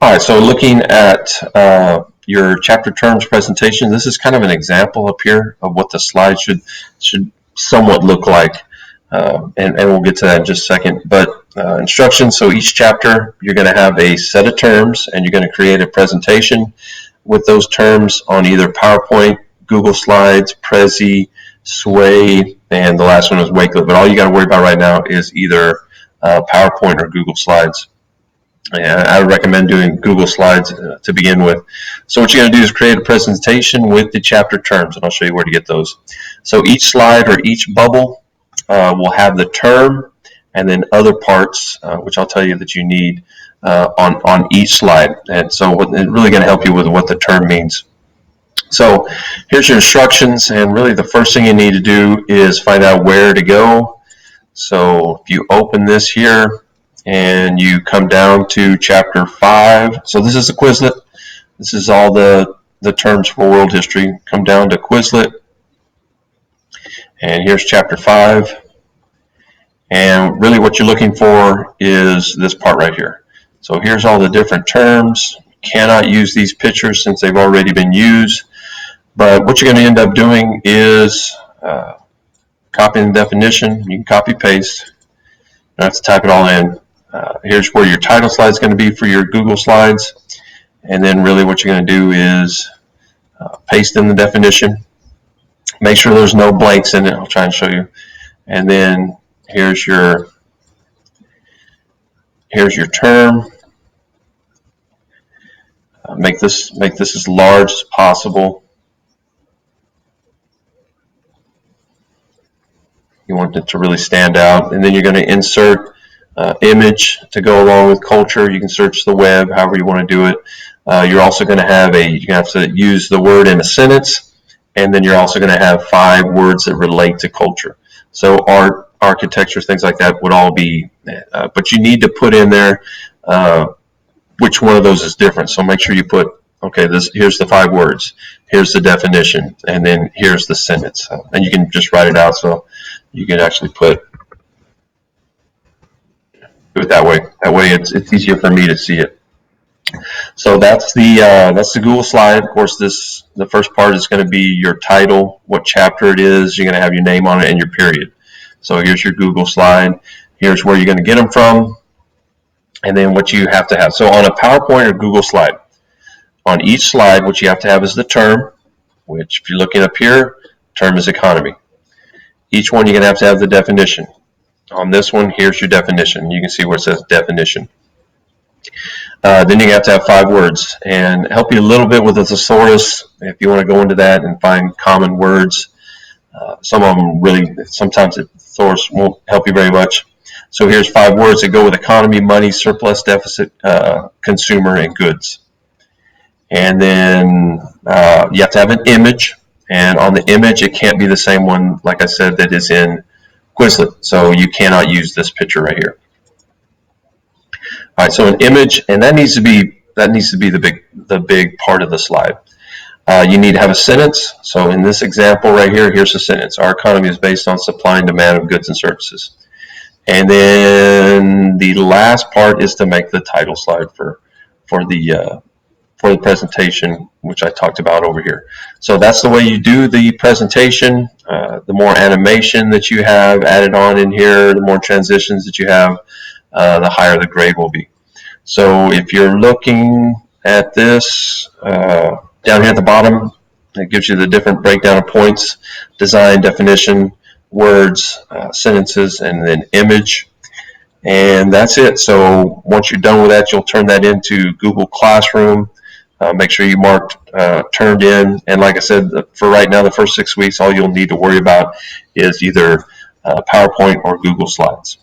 All right, so looking at your chapter terms presentation, this is kind of an example up here of what the slide should somewhat look like, and we'll get to that in just a second. But instructions, so each chapter you're going to have a set of terms, and you're going to create a presentation with those terms on either PowerPoint, Google Slides, Prezi, Sway, and the last one is Wakelet. But all you got to worry about right now is either PowerPoint or Google Slides. And I would recommend doing Google Slides to begin with. So what you're going to do is create a presentation with the chapter terms, and I'll show you where to get those. So each slide or each bubble will have the term and then other parts, which I'll tell you that you need on each slide. And so it's really going to help you with what the term means. So here's your instructions, and really the first thing you need to do is find out where to go. So if you open this here, and you come down to chapter 5. So this is the Quizlet. This is all the terms for world history. Come down to Quizlet, and here's chapter 5. And really what you're looking for is this part right here. So here's all the different terms. You cannot use these pictures since they've already been used. But what you're going to end up doing is copying the definition. You can copy paste. You don't have to type it all in. Here's where your title slide is going to be for your Google Slides, and then really what you're going to do is paste in the definition. Make sure there's no blanks in it. I'll try and show you. And then here's your term. Make this as large as possible. You want it to really stand out, and then you're going to insert image to go along with culture. You can search the web however you want to do it. You're also going to have to use the word in a sentence, and then you're also going to have 5 words that relate to culture. So art, architecture, things like that would all be, but you need to put in there which one of those is different. So make sure you put, okay, here's the 5 words, here's the definition, and then here's the sentence. And you can just write it out, so you can actually do it that way. That way it's easier for me to see it. So that's the Google slide. Of course, the first part is going to be your title, what chapter it is. You're going to have your name on it and your period. So here's your Google slide. Here's where you're going to get them from, and then what you have to have. So on a PowerPoint or Google slide, on each slide, what you have to have is the term, which if you're looking up here, term is economy. Each one you're going to have the definition. On this one, here's your definition. You can see where it says definition. Then you have to have 5 words, and help you a little bit with the thesaurus if you want to go into that and find common words. Some of them sometimes the thesaurus won't help you very much. So here's 5 words that go with economy, money, surplus, deficit, consumer, and goods. And then you have to have an image, and on the image it can't be the same one, like I said, that is in Quizlet. So you cannot use this picture right here. All right, so an image, and that needs to be the big part of the slide. You need to have a sentence. So in this example right here, here's the sentence: our economy is based on supply and demand of goods and services. And then the last part is to make the title slide for the presentation, which I talked about over here. So that's the way you do the presentation. The more animation that you have added on in here, the more transitions that you have, the higher the grade will be. So if you're looking at this, down here at the bottom, it gives you the different breakdown of points: design, definition, words, sentences, and then image. And that's it. So once you're done with that, you'll turn that into Google Classroom. Make sure you marked turned in. And like I said, for right now, the first 6 weeks, all you'll need to worry about is either PowerPoint or Google Slides.